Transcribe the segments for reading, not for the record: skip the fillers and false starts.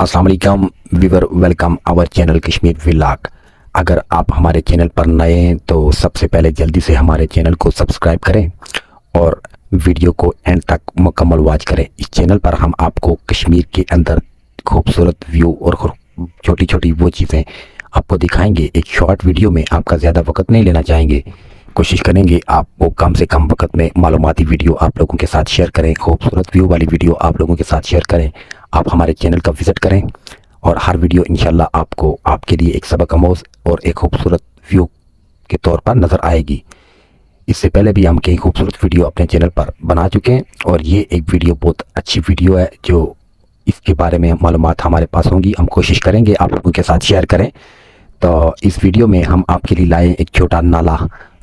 अस्सलाम वालेकुम viewer, welcome our channel Kashmir vlog. अगर आप हमारे चैनल पर नए हैं तो सबसे पहले जल्दी से हमारे चैनल को सब्सक्राइब करें और वीडियो को एंड तक मुकम्मल वॉच करें। इस चैनल पर हम आपको कश्मीर के अंदर खूबसूरत व्यू और छोटी छोटी वो चीज़ें आपको दिखाएंगे। एक शॉर्ट वीडियो में आपका ज़्यादा वक्त नहीं लेना चाहेंगे, कोशिश करेंगे आपको कम से कम वक्त में मालूमाती वीडियो आप लोगों के साथ शेयर करें, खूबसूरत व्यू वाली वीडियो आप लोगों के साथ शेयर करें। आप हमारे चैनल का विज़िट करें और हर वीडियो इंशाल्लाह आपको आपके लिए एक सबक आमोज़ और एक खूबसूरत व्यू के तौर पर नज़र आएगी। इससे पहले भी हम कई खूबसूरत वीडियो अपने चैनल पर बना चुके हैं और ये एक वीडियो बहुत अच्छी वीडियो है जो इसके बारे में मालूमात हमारे पास होंगी, हम कोशिश करेंगे आप लोगों के साथ शेयर करें। तो इस वीडियो में हम आपके लिए लाए एक छोटा नाला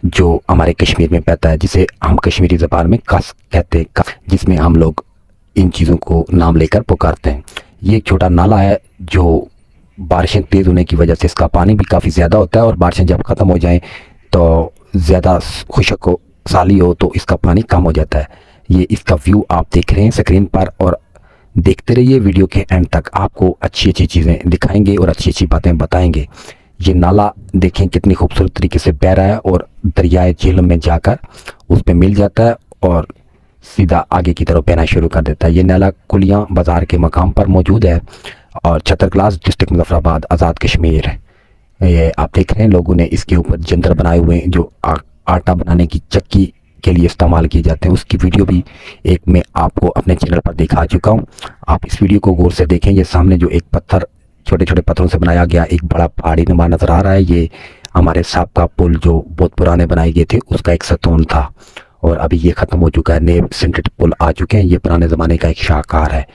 जो हमारे कश्मीर में बहता है, जिसे हम कश्मीरी ज़बान में कस कहते हैं, जिसमें हम लोग इन चीज़ों को नाम लेकर पुकारते हैं। ये एक छोटा नाला है जो बारिशें तेज़ होने की वजह से इसका पानी भी काफ़ी ज़्यादा होता है और बारिशें जब ख़त्म हो जाएं तो ज़्यादा खुशक हो साली हो तो इसका पानी कम हो जाता है। ये इसका व्यू आप देख रहे हैं स्क्रीन पर और देखते रहिए वीडियो के एंड तक, आपको अच्छी अच्छी चीज़ें दिखाएंगे और अच्छी अच्छी बातें बताएंगे। ये नाला देखें कितनी खूबसूरत तरीके से बह रहा है और दरियाए झीलम में जाकर उस पर मिल जाता है और सीधा आगे की तरफ बहना शुरू कर देता है। ये नाला कुलियाँ बाज़ार के मकाम पर मौजूद है और छतर क्लास डिस्ट्रिक्ट मुजफ्फराबाद, आज़ाद कश्मीर। ये आप देख रहे हैं लोगों ने इसके ऊपर जंतर बनाए हुए हैं जो आटा बनाने की चक्की के लिए इस्तेमाल किए जाते हैं। उसकी वीडियो भी एक मैं आपको अपने चैनल पर दिखा चुका हूँ, आप इस वीडियो को गौर से देखें। ये सामने जो एक पत्थर, छोटे छोटे पत्थरों से बनाया गया एक बड़ा पहाड़ी नुमा नज़र आ रहा है, ये हमारे साबका पुल जो बहुत पुराने बनाए गए थे उसका एक सतून था और अभी ये ख़त्म हो चुका है, नए सिंटेड पुल आ चुके हैं। ये पुराने ज़माने का एक शाहकार है।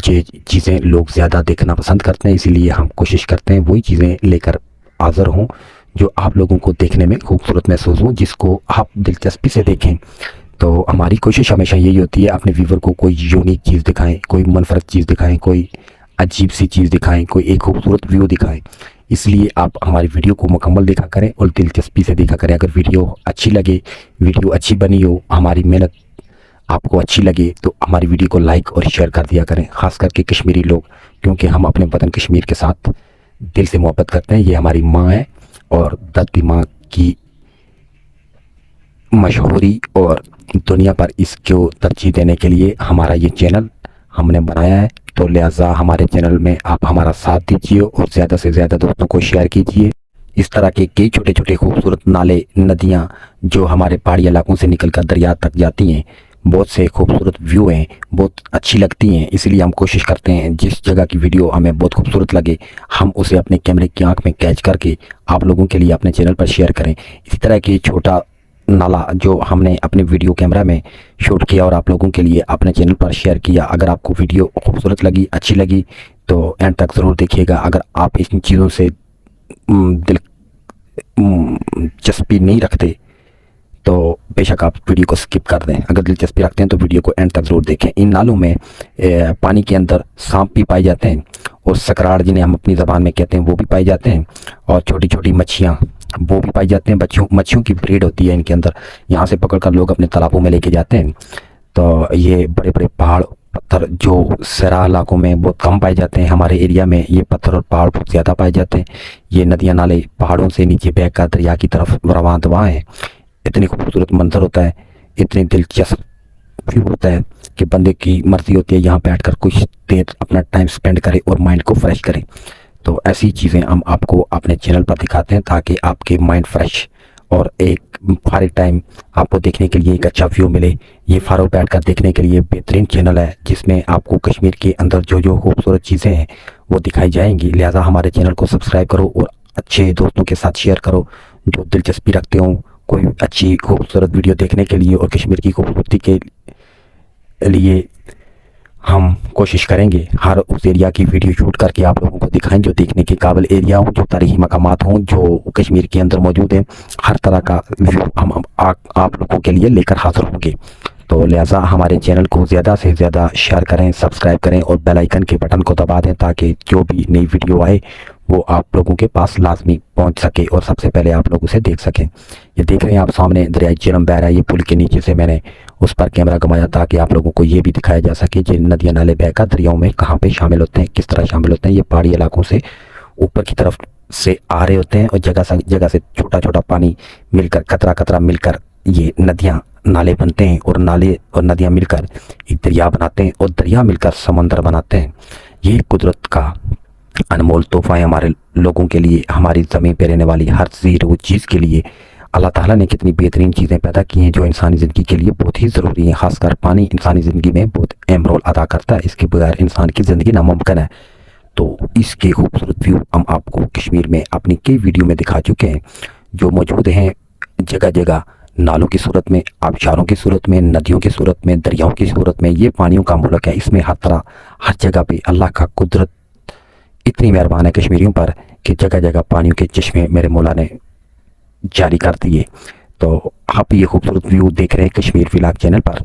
ये चीज़ें लोग ज़्यादा देखना पसंद करते हैं, इसीलिए हम कोशिश करते हैं वही चीज़ें लेकर हाज़िर हों जो आप लोगों को देखने में खूबसूरत महसूस हों, जिसको आप दिलचस्पी से देखें। तो हमारी कोशिश हमेशा यही होती है अपने व्यूवर को कोई यूनिक चीज़ दिखाएं, कोई मनफरद चीज़ दिखाएं, कोई अजीब सी चीज़ दिखाएं, कोई एक खूबसूरत व्यू दिखाएं। इसलिए आप हमारी वीडियो को मुकम्मल देखा करें और दिलचस्पी से देखा करें। अगर वीडियो अच्छी लगे, वीडियो अच्छी बनी हो, हमारी मेहनत आपको अच्छी लगे तो हमारी वीडियो को लाइक और शेयर कर दिया करें, ख़ास करके कश्मीरी लोग, क्योंकि हम अपने वतन कश्मीर के साथ दिल से मोहब्बत करते हैं। ये हमारी माँ है और धरती माँ की मशहूरी और दुनिया पर इसको तरजीह देने के लिए हमारा ये चैनल हमने बनाया है। तो लिहाजा हमारे चैनल में आप हमारा साथ दीजिए और ज़्यादा से ज़्यादा दोस्तों को शेयर कीजिए। इस तरह के कई छोटे छोटे खूबसूरत नाले, नदियाँ जो हमारे पहाड़ी इलाकों से निकलकर दरिया तक जाती हैं, बहुत से खूबसूरत व्यू हैं, बहुत अच्छी लगती हैं। इसलिए हम कोशिश करते हैं जिस जगह की वीडियो हमें बहुत खूबसूरत लगे हम उसे अपने कैमरे की आंख में कैच करके आप लोगों के लिए अपने चैनल पर शेयर करें। इस तरह की छोटा नाला जो हमने अपने वीडियो कैमरा में शूट किया और आप लोगों के लिए अपने चैनल पर शेयर किया, अगर आपको वीडियो खूबसूरत लगी, अच्छी लगी तो एंड तक ज़रूर देखिएगा। अगर आप इन चीज़ों से दिलचस्पी नहीं रखते तो बेशक आप वीडियो को स्किप कर दें। अगर दिलचस्पी रखते हैं तो वीडियो को एंड तक ज़रूर देखें। इन नालों में पानी के अंदर सांप भी पाए जाते हैं और सकराड़ जिन्हें हम अपनी ज़बान में कहते हैं वो भी पाए जाते हैं और छोटी छोटी मच्छियाँ वो भी पाई जाते हैं। मच्छियों की ब्रीड होती है इनके अंदर, यहाँ से पकड़कर लोग अपने तालाबों में लेके जाते हैं। तो ये बड़े बड़े पहाड़ पत्थर जो सराह इलाकों में बहुत कम पाए जाते हैं, हमारे एरिया में ये पत्थर और पहाड़ बहुत ज़्यादा पाए जाते हैं। ये नदियाँ नाले पहाड़ों से नीचे बहकर दरिया की तरफ रवां दवा हैं। इतनी खूबसूरत मंजर होता है, इतनी दिलचस्प व्यू होता है कि बंदे की मर्जी होती है यहाँ बैठकर कुछ देर अपना टाइम स्पेंड करे और माइंड को फ्रेश करे। तो ऐसी चीज़ें हम आपको अपने चैनल पर दिखाते हैं ताकि आपके माइंड फ्रेश और एक फारिग टाइम आपको देखने के लिए एक अच्छा व्यू मिले। ये फारूक बैठकर देखने के लिए बेहतरीन चैनल है जिसमें आपको कश्मीर के अंदर जो जो खूबसूरत चीज़ें हैं वो दिखाई जाएंगी। लिहाजा हमारे चैनल को सब्सक्राइब करो और अच्छे दोस्तों के साथ शेयर करो जो दिलचस्पी रखते हों कोई अच्छी खूबसूरत वीडियो देखने के लिए। और कश्मीर की खूबसूरती के लिए हम कोशिश करेंगे हर उस एरिया की वीडियो शूट करके आप लोगों को दिखाएं जो देखने के काबिल एरिया हो, जो तारीखी मकामात हों जो कश्मीर के अंदर मौजूद हैं। हर तरह का व्यू हम आप लोगों के लिए लेकर हाजिर होंगे। तो लिहाजा हमारे चैनल को ज़्यादा से ज़्यादा शेयर करें, सब्सक्राइब करें और बेल आइकन के बटन को दबा दें ताकि जो भी नई वीडियो आए वो आप लोगों के पास लाजमी पहुंच सके और सबसे पहले आप लोग उसे देख सकें। ये देख रहे हैं आप सामने दरिया झेलम बह रहा है। ये पुल के नीचे से मैंने उस पर कैमरा घुमाया ताकि आप लोगों को ये भी दिखाया जा सके कि नदियाँ नाले बहकर दरियाओं में कहाँ पे शामिल होते हैं, किस तरह शामिल होते हैं। ये पहाड़ी इलाकों से ऊपर की तरफ से आ रहे होते हैं और जगह से छोटा छोटा पानी मिलकर कतरा कतरा मिलकर ये नदियाँ नाले बनते हैं और नाले और नदियाँ मिलकर एक दरिया बनाते हैं और दरिया मिलकर समंदर बनाते हैं। ये कुदरत का अनमोल तोहफा है हमारे लोगों के लिए, हमारी ज़मीन पर रहने वाली हर चीज़ के लिए अल्लाह ताला ने कितनी बेहतरीन चीज़ें पैदा की हैं जो इंसानी ज़िंदगी के लिए बहुत ही ज़रूरी है। खासकर पानी इंसानी ज़िंदगी में बहुत अहम रोल अदा करता है। इसके बगैर इंसान की ज़िंदगी नामुमकिन है। तो इसके खूबसूरत व्यू हम आपको कश्मीर में अपनी कई वीडियो में दिखा चुके हैं जो मौजूद हैं जगह जगह, नालों की सूरत में, आबशारों की सूरत में, नदियों की सूरत में, दरियाओं की सूरत में। ये पानियों का मुल्क है। इसमें हर तरह हर जगह पे अल्लाह का कुदरत इतनी मेहरबान है कश्मीरियों पर कि जगह जगह पानियों के चश्मे मेरे मौला ने जारी कर दिए। तो आप ये खूबसूरत व्यू देख रहे हैं कश्मीर व्लॉग चैनल पर।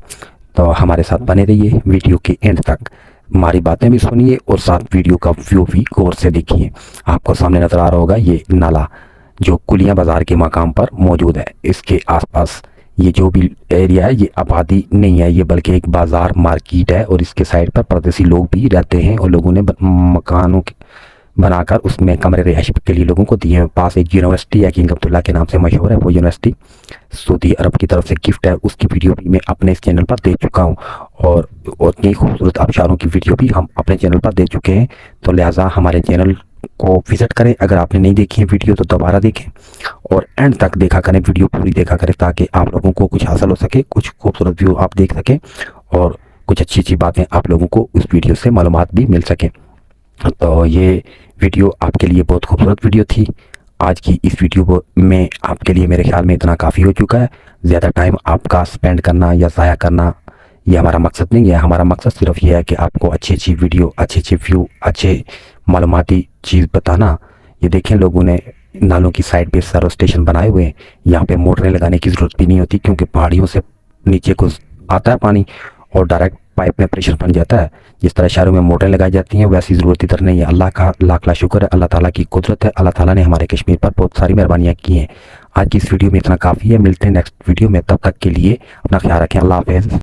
तो हमारे साथ बने रहिए वीडियो के एंड तक, हमारी बातें भी सुनिए और साथ वीडियो का व्यू भी गौर से देखिए। आपको सामने नजर आ रहा होगा ये नाला जो कुलियां बाजार के मकाम पर मौजूद है। इसके आसपास ये जो भी एरिया है ये आबादी नहीं है, ये बल्कि एक बाजार मार्केट है और इसके साइड पर परदेसी लोग भी रहते हैं और लोगों ने मकानों बनाकर उसमें कमरे रिहाइश के लिए लोगों को दिए हैं। पास एक यूनिवर्सिटी है किंग अब्दुल्ला के नाम से मशहूर है। वो यूनिवर्सिटी सऊदी अरब की तरफ से गिफ्ट है, उसकी वीडियो भी मैं अपने इस चैनल पर दे चुका हूँ और कई खूबसूरत आबशारों की वीडियो भी हम अपने चैनल पर दे चुके हैं। तो लिहाजा हमारे चैनल को विज़िट करें। अगर आपने नहीं देखी है वीडियो तो दोबारा देखें और एंड तक देखा करें, वीडियो पूरी देखा करें ताकि आप लोगों को कुछ हासिल हो सके, कुछ खूबसूरत व्यू आप देख सकें और कुछ अच्छी अच्छी बातें आप लोगों को उस वीडियो से मालूमात भी मिल सकें। तो ये वीडियो आपके लिए बहुत खूबसूरत वीडियो थी। आज की इस वीडियो में आपके लिए मेरे ख्याल में इतना काफ़ी हो चुका है। ज़्यादा टाइम आपका स्पेंड करना या ज़ाया करना ये हमारा मकसद नहीं है। हमारा मकसद सिर्फ ये है कि आपको अच्छी अच्छी वीडियो, अच्छे अच्छे व्यू, अच्छे मालूमाती चीज़ बताना। ये देखें लोगों ने नालों की साइड पे सर्व स्टेशन बनाए हुए हैं। यहाँ पे मोटरें लगाने की ज़रूरत भी नहीं होती क्योंकि पहाड़ियों से नीचे को आता है पानी और डायरेक्ट पाइप में प्रेशर बन जाता है। जिस तरह शहरों में मोटरें लगाई जाती हैं वैसी ज़रूरत इधर नहीं है। अल्लाह का लाख लाख शुक्र है, अल्लाह ताला की कुदरत है। अल्लाह ताला ने हमारे कश्मीर पर बहुत सारी मेहरबानियाँ की हैं। आज की इस वीडियो में इतना काफ़ी है। मिलते हैं नेक्स्ट वीडियो में, तब तक के लिए अपना ख्याल रखें। अल्लाह हाफ़िज़।